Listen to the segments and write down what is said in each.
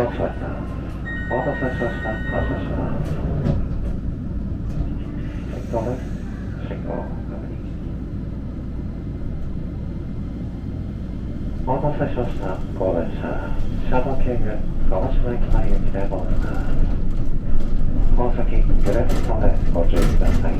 待ちました。お待たせしました。発車します。信号です。信号確認。お待たせしました。ご電車、シャドウキング、鹿児島駅前行きでございます。この先、揺れるのでご注意ください。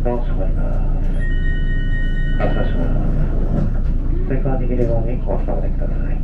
ドを閉まります。発車します。ステッカー握り棒にお納めください。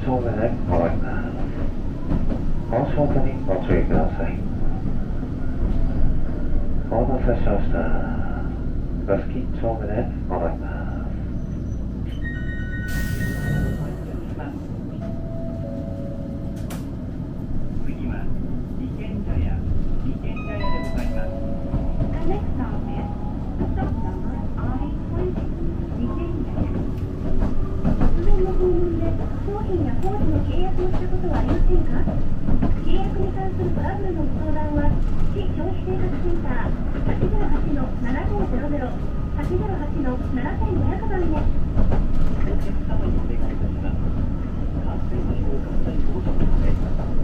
正面へ変わります。足元にご注意ください。お待たせしました。ガスキッ正面へ変わります。次は二軒茶屋でございます。The next stop is stop number I-20 二軒茶屋。突然の訪問で商品や工事の契約をしたことはありませんか？契約に関するトラブルのご相談は市消費生活センター 808-7500 808-7500 番へ。お客様にお願いいたします。感染症拡大防止のため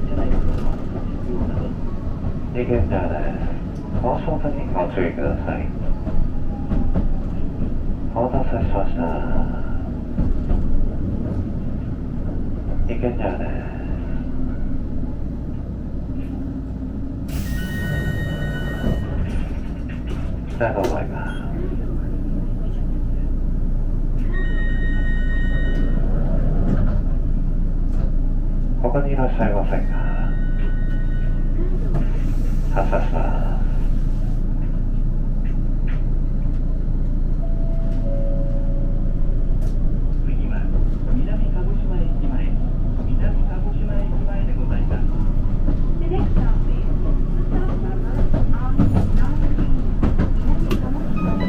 車内のマスク着用など二軒茶屋です。足元にご注意ください。お待たせしました。二軒茶屋です。ありがとうございます。他にいらっしゃいませんか？発車します。次は南鹿児島駅前でございます。The next stop is stop number I-19 南鹿児島駅前。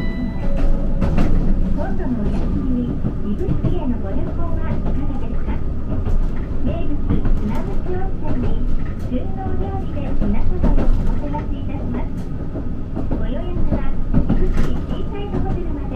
今度のお休みに指宿へのご旅行はいかがですか？名物砂淵温泉に旬のお料理で皆様をおもてなしいたします。ご予約は指宿シーサイドホテルまで。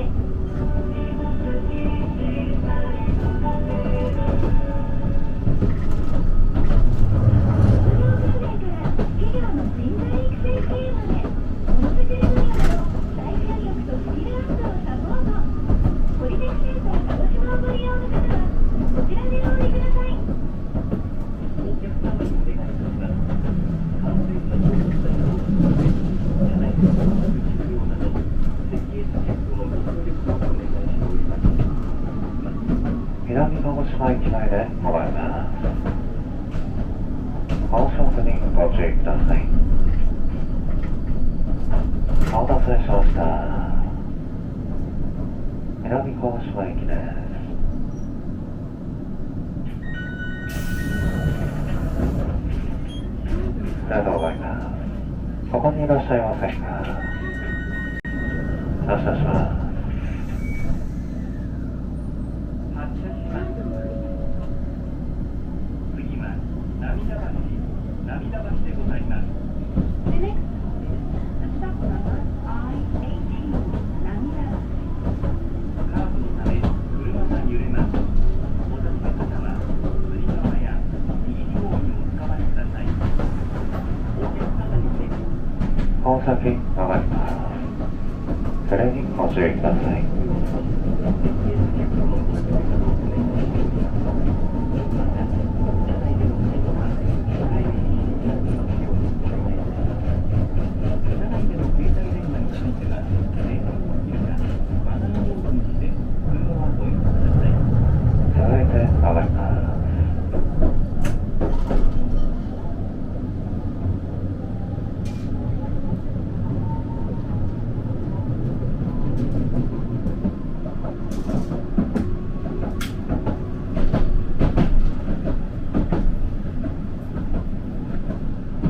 南鹿児島駅前でございます。足元にご注意ください。お待たせしました。南鹿児島駅です。ありがとうございます。ここにいらっしゃいませんか？発車します。次は涙橋でございます。The next stop is stop number I-18 涙橋。カーブのため車が揺れます。お立ちの方はつり革や右に方にお使わりください。お客様にね。この先曲がります。それにご注意ください。続いて曲がります。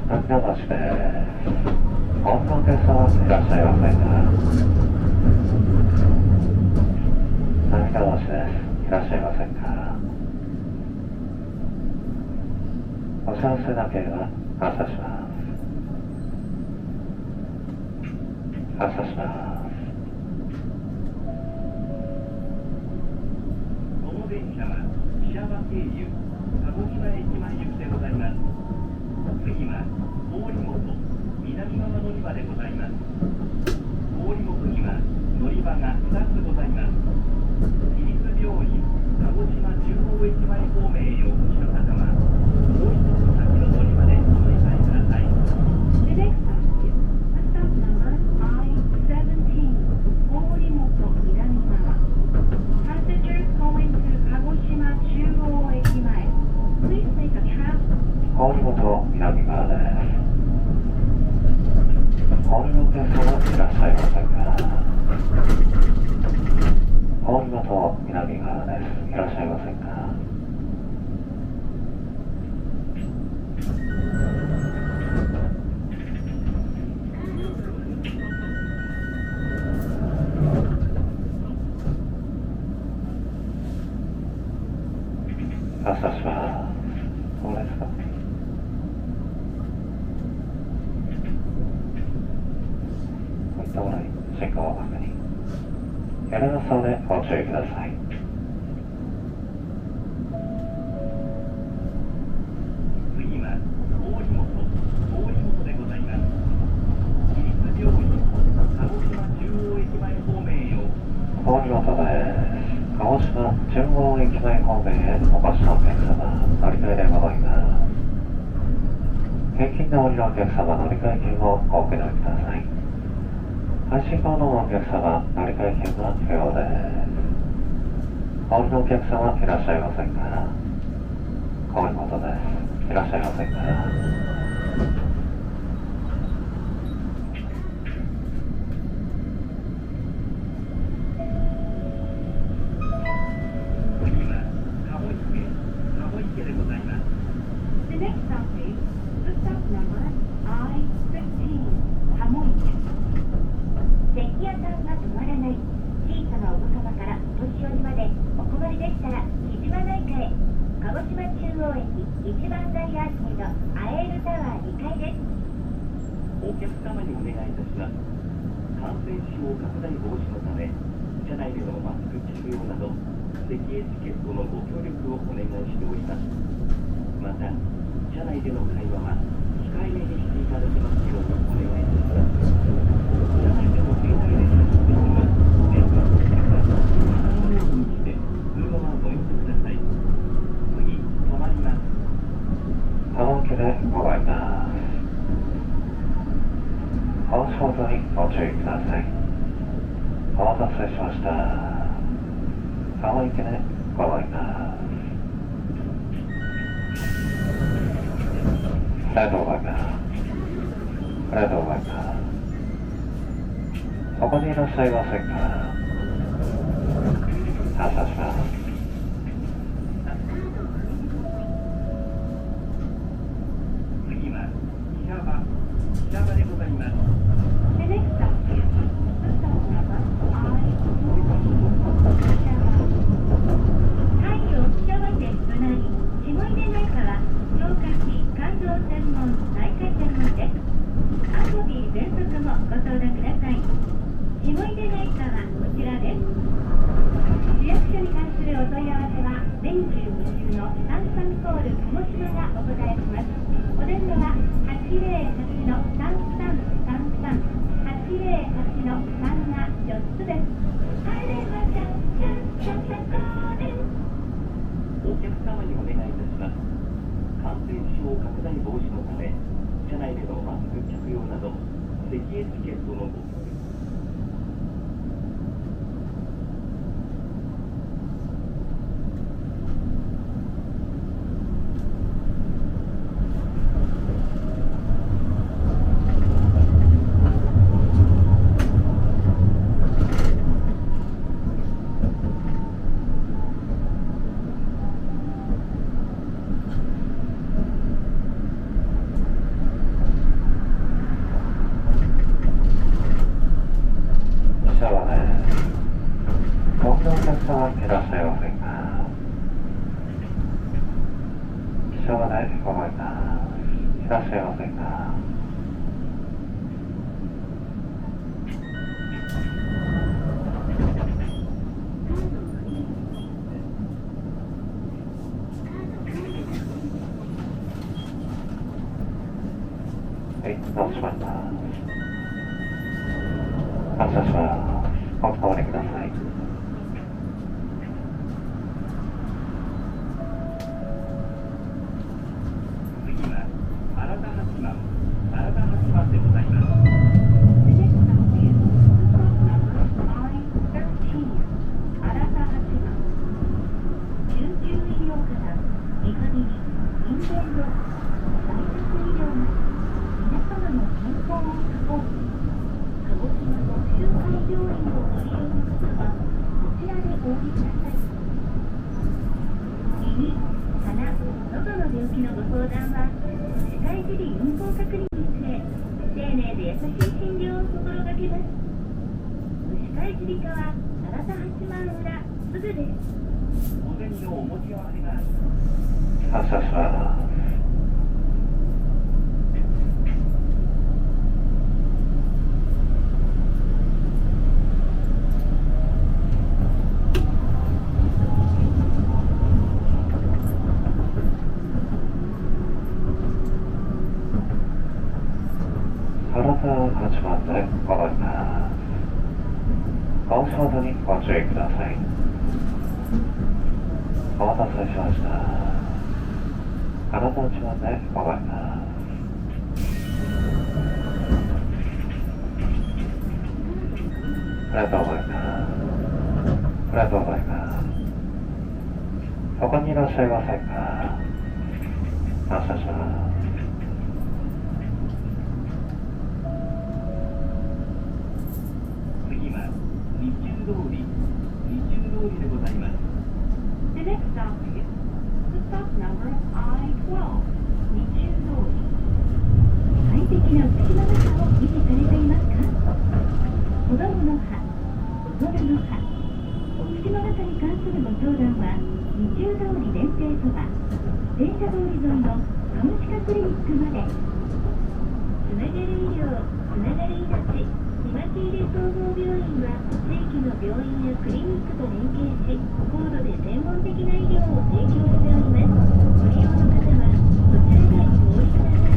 涙橋です。こんなお客様いらっしゃいませんか？涙橋です。いらっしゃいませんか？お知らせだけは発車します。発車します。この電車はシャバ経由鹿児島駅前行きでございます。次は郡本南側乗り場でございます。郡本には乗り場が2つございます。市立病院鹿児島中央駅前方面へお越しの方はもう一つ先の乗り場でお乗り換えください。 The next stop is stop number I-17 郡本南側 Passengers going to 鹿児島中央駅前 Please make a trap 郡本南側です。お降りのお客様いらっしゃいませんか？郡本南側です。いらっしゃいませんか？発車します。どうですか？こういったものに進行を確認。やれますのでご注意ください。次は郡本でございます。市立病院鹿児島中央駅前方面へお郡本です。鹿児島中央駅前方面へお越しのお客様、乗り換えでございます。平均でお降りのお客様、乗り換え券をお受け取りください。配信コードのお客様、乗り換え券は不要です。お降りのお客様、いらっしゃいませんか？郡本です。いらっしゃいませんか？次は鴨池でございます。 The next stop is stop number I-15 鴨池関屋さんが止まらない小さなお墓場からお年寄りまでお困りでしたら木島内科へ鹿児島中央駅一番大アーケードアエールタワー2階です。お客様にお願いいたします。感染症拡大防止のため車内でのマスク着用など咳エチケットのご協力をお願いしております。また車内での会話は控えめにしていただけますようにお願いいたします。車内での携帯電話の使用は電話の設定からマナーモードにして車はご用意ください。次止まります。鴨池でございます。お足元にご注意ください。お待たせしました。鴨池でございます。ありがとうございます。ありがとうございます。そこにいらっしゃいませんか？発車します。次はシャバでございます。 The next stop is stop number I-15 太陽シャワ店隣下出内科は消化器肝臓専門内科専門です。アンコビー喘息もご相談ください。下出内科はこちらです。市役所に関するお問い合わせは年中無休の33コール鹿児島がお答えします。お電話は808-3333 808-3が4つです。お客様にお願いいたします。感染症拡大防止のため車内でのマスク着用など咳エチケットのご協力始まります。発車します。おつかまりください。次は新田八幡でございます。The next stop is stop number I-13 新田八幡。救急医療からリハビリ、インベント、在宅医療など皆様の健康をサポート。鹿児島の周回病院をご利用の方はこちらでお降りください。耳、鼻、喉の病気のご相談は歯科医師で運行確認に連れ丁寧で優しい診療を心がけます。歯科医師理科は新田八幡裏すぐです。お銭のお持ちがあります。発車します。新田八幡でございます。お足元にご注意ください。お待たせしました。新田八幡でございます。ありがとうございます。ありがとうございます。他にいらっしゃいませんか？発車します。次は日中通りでございます。The next stop is stop number I-12 日中通り。快適なお口の中を維持されていますか？子供の歯、大人の歯、お口の中に関するご相談は日中通り電停そば、電車通り沿いのカムシカクリニックまで。つながる医療、つながる命。今木入総合病院は地域の病院やクリニックと連携し、高度で専門的な医療を提供しております。ご利用の方はこちらでお降りください。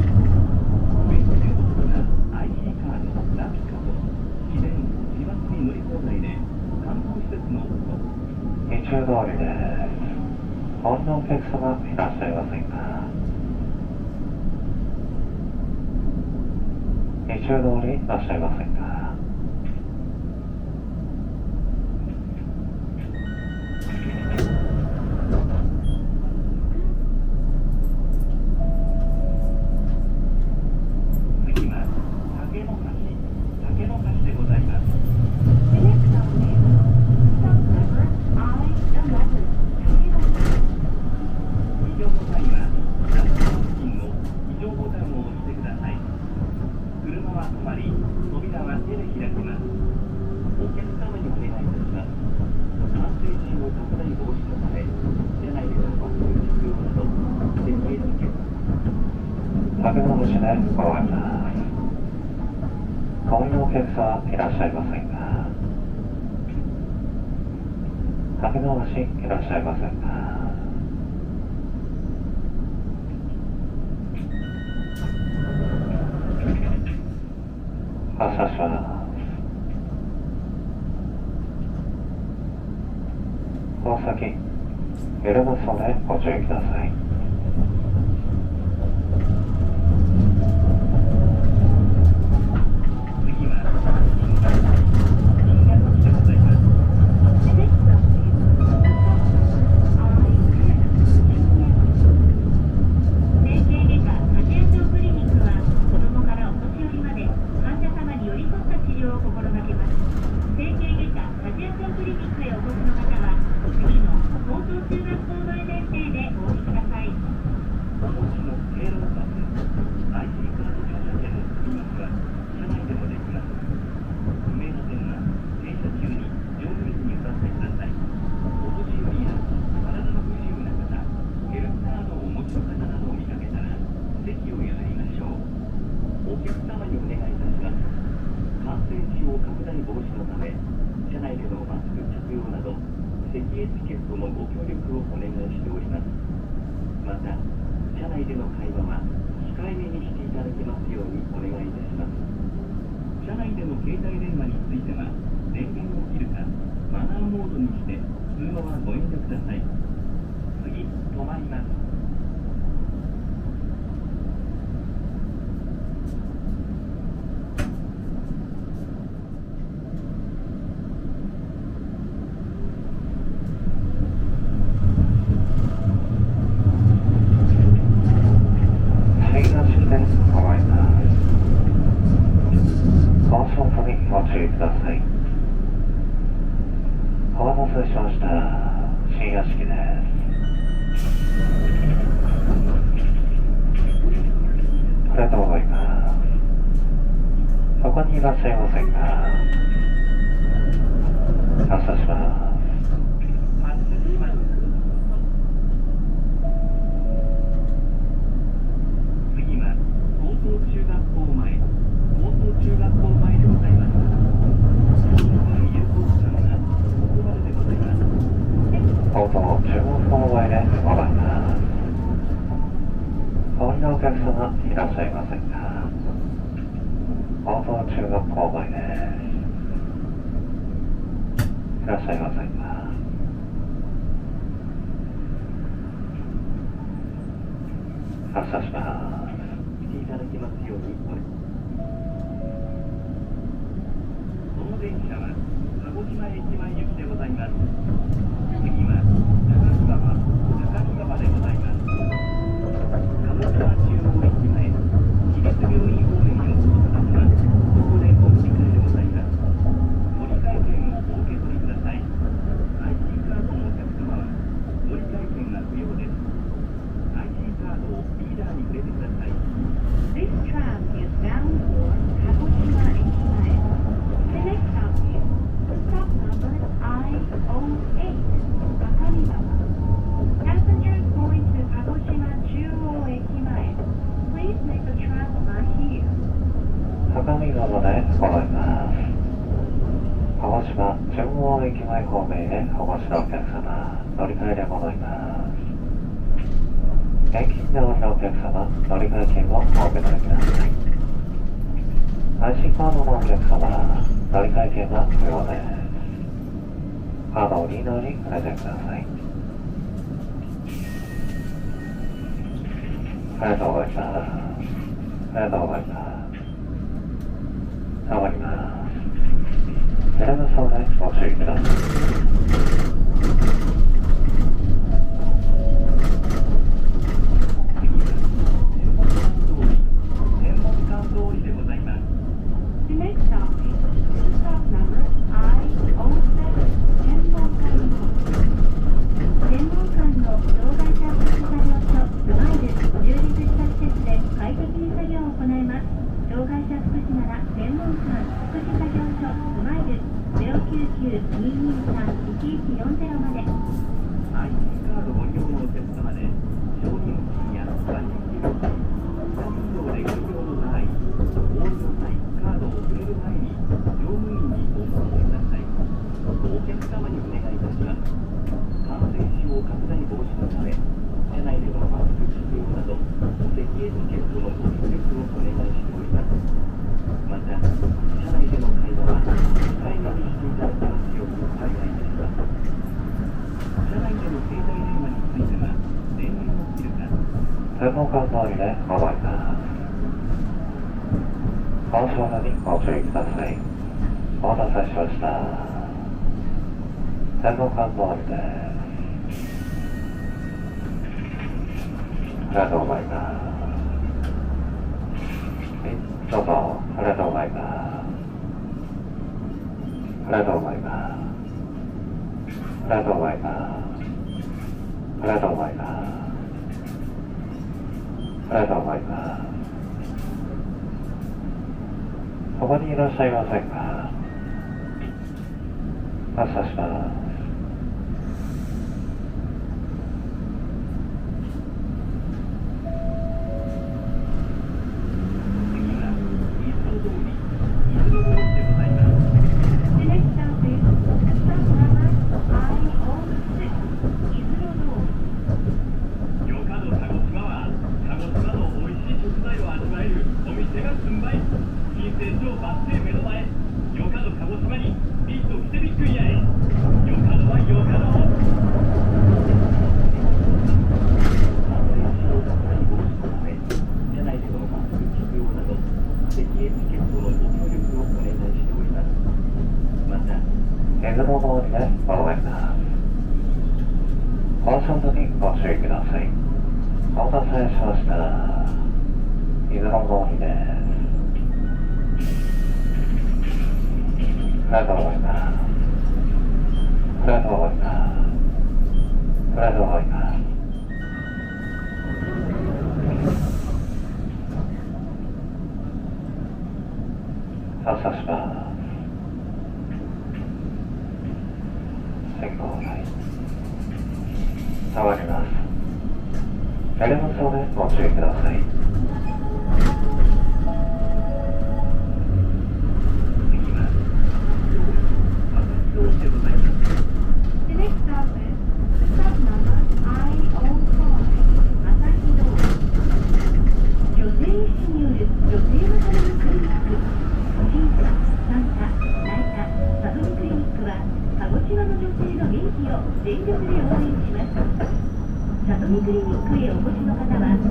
ベストでお得な IC カード、ナビカード、自然、自バスに乗り放題で観光施設の日中通りです。こんなお客様いらっしゃいませんか？日中通りいらっしゃいませんか？次は竹の橋でございます。 The next stop is stop number I-11 異常ボタンはランプ付近の異常ボタンを押してください。車は止まり、扉は手で開きます。お客様にお願いいたします。感染症拡大防止のため、車内でのマスク着用など、設計付け竹の橋でございます。こんなお客様いらっしゃいませんか？竹の橋いらっしゃいませんか？発車します。この先揺れますのでご注意ください。次は新潟市でございます。 The next stop is stop number I-10 整形外科家庭症クリニックは子どもからお年寄りまで患者様に寄り添った治療を心がけます。整形外科家庭症クリニックへお越しの方は次の高等中学校前電停でお降りください。お持ちの経路バス、IC カード乗車券の積みますは車内でもできます。不明な点は停車中に乗務員に歌ってください。お年寄りや体の不自由な方、ヘルプカードをお持ちの方などを見かけたら席を譲りましょう。お客様にお願いいたします。感染症拡大防止のため、車内でのマスク着用など席エチケットのご協力をお願いしております。また車内での会話は控えめにしていただけますようにお願いいたします。携帯電話については電源を切るかマナーモードにして通話はご遠慮ください。次、止まります。次の式で止まります。高速にご注意ください。お待たせしました。深夜式です。ありがとうございます。そこにいらっしゃいませんか？発車します。次は高等中学校前、高等中学校前でございます。有効期間はここまででございます。高等中学校前でございます。お降りのお客様いらっしゃいませんか？高等中学校前です。いらっしゃいませんか？発車します。していただきますようにこの電車は鹿児島駅前行きでございます。次は高木川でございます。鹿児島中央駅前、市立病院方面にお越しの方はここでお乗り換えでございます。乗り換え券をお受け取りください。IC カードのお客様は乗り換え券が不要です。IC カードをリーダーに触れてください。This tram is bound for Kagoshima Ekimae. The next stop is stop number I-08, Akamigawa. Passengers going to Kagoshima Chuo Ekimae, please make a transfer here. 相模川でございます。鹿児島中央駅前方面へお越しのお客様、乗り換えでございます。現金でお降りのお客様、乗り換え券をお受け取りください。IC カードのお客様、乗り換え券は不要です。カードをリーダーに触れてください。ありがとうございます。ありがとうございます。頑張ります。選ぶそうでご注意ください。The next stop is stop number I-07, 天文館の障害者福祉作業所スマイル、充実した施設で快適に作業を行います。障害者福祉なら天文館福祉作業所スマイル 099-223-1140 まで。 IC カードご利用のお客様で商品券や割引料金、2人以上でご利用の場合、お降りの際カードを触れる前に乗務員にお申し出ください。お客様にお願いいたします。感染症拡大防止のため車内でのマスク着用など咳エチケットのご協力をお願いしております。また車内での会話は控えめにしていただきますよう幸いいたします。車内での携帯電話については電源を切るか天文館通りでございます。高速にご注意ください。お待たせしました。天文館通りです。ありがとうございます。どうぞ、ありがとうございます。ありがとうございます。ありがとうございます。ありがとうございます。ありがとうございます。ここにいらっしゃいませんか？発車します。バス停目の前、のご協力をお願いしております。また、伊豆の通りでございます。高速にご注意ください。お待たせしました。伊豆の通りです。ありがとうございます。ありがとうございます。ありがとうございます。発車します。信号台。下がります。エレベーターでご注意ください。The next stop is stop number I-05 朝日通り。女性医師による女性のためのクリニック、婦人科、産科、内科、サドルクリニックは鹿児島の女性の元気を全力で応援します。サドルクリニックへお越しの方は次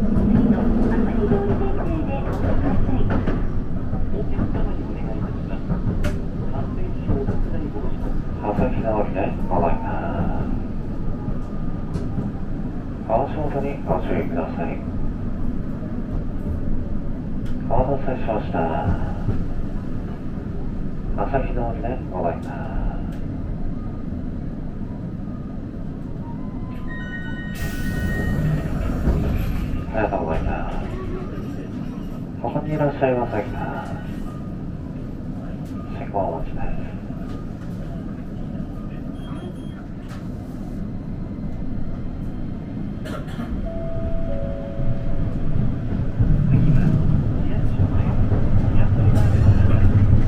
の朝日通り電停でお越しください。お客様にお願いいたします。感染症拡大防止の朝日通りでございます。足元にご注意ください。お待たせしました。朝日通りでございます。ありがとうございます。他にいらっしゃいませんか？信号待ちです。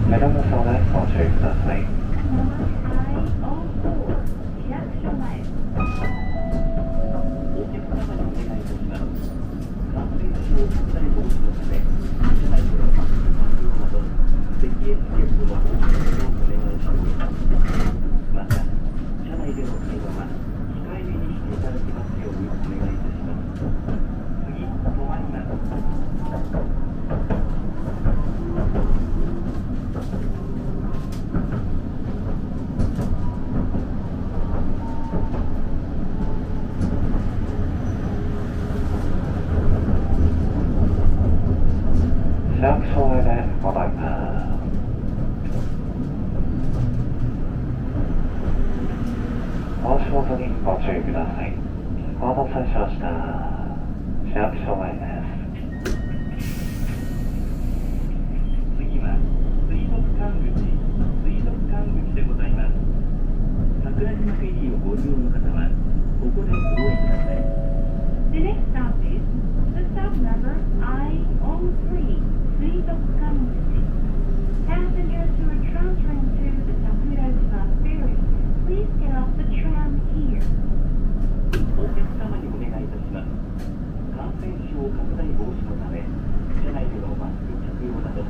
メダルの差でご注意ください。市役所前。お客様にお願いいたします。感染症拡大防止のため、車内でのマスク着用など、咳エチケットのご協力をお願いしております。また、車内での会話は控えめにしていただきますようにお願いいたします。次、止まります。市役所前でございます。お足元にご注意ください。お待たせしました。市役所前です。次は水族館口でございます。桜島フェリーをご利用の方はここでご降りください。 The next stop is the stop number I-03 水族館口. Passengers who are transferring to the Sakurajima ferry, please get off the tram here. お客様にお願いいたします。感染症拡大防止のため、車内でのマスク着用など、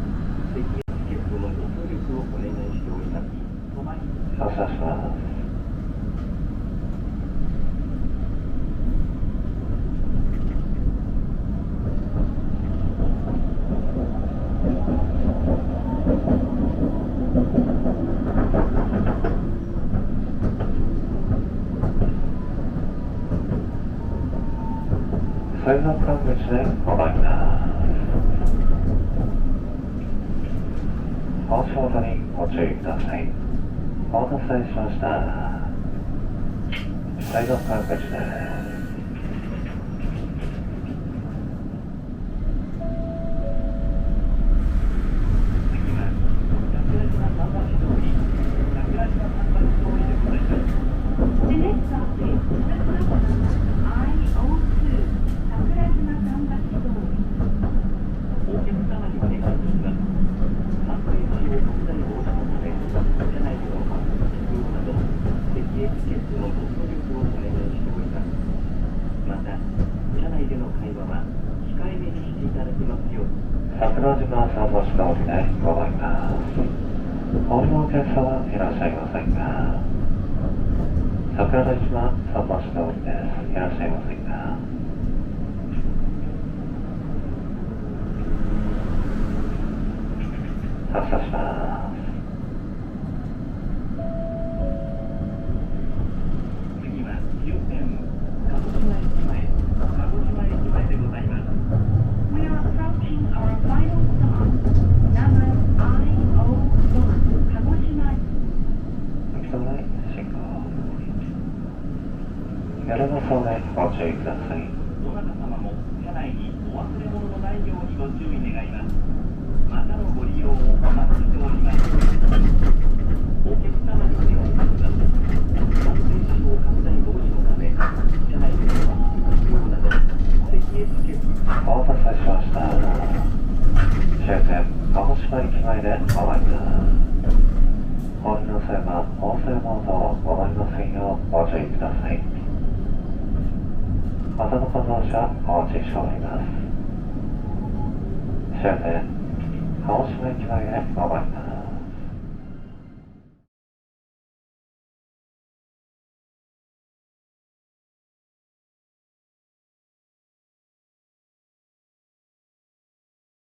咳エチケットのご協力をお願いしております。止まり発車します。水族館口でございます。お足元にご注意ください。お待たせしました。水族館口です。次は桜島桟橋通り、桜島桟橋通りでございます。 The next stop is the stop number I-02 Sakurajima Sanbashi Dori. お客様にお願いいたします。感染症拡大防止のため、車内でのマスク着用など、咳エチケットのご協力をお願いしております。また、車内での会話は控えめにしていただきますように。桜島桟橋通りでございます。お降りのお客様いらっしゃいませんか？桜島桟橋通りです。いらっしゃいませんか？発車します。次は終点鹿児島駅前でございます。 We are approaching our final stop, number I01, 鹿児島。向き止まり信号。やらなそうでご注意ください。どなた様も車内にお忘れ物のないようにご注意願います。またのご利用をお待ちしております。お客様にお願いいたします。感染症拡大防止のため、車内でのマスク着用など、咳エチケット。お待たせしました。終点鹿児島駅前でございます。お降りの際は音声モードをございませんようご注意ください。またのご乗車お待ちしております。終点鹿児島駅前でございます。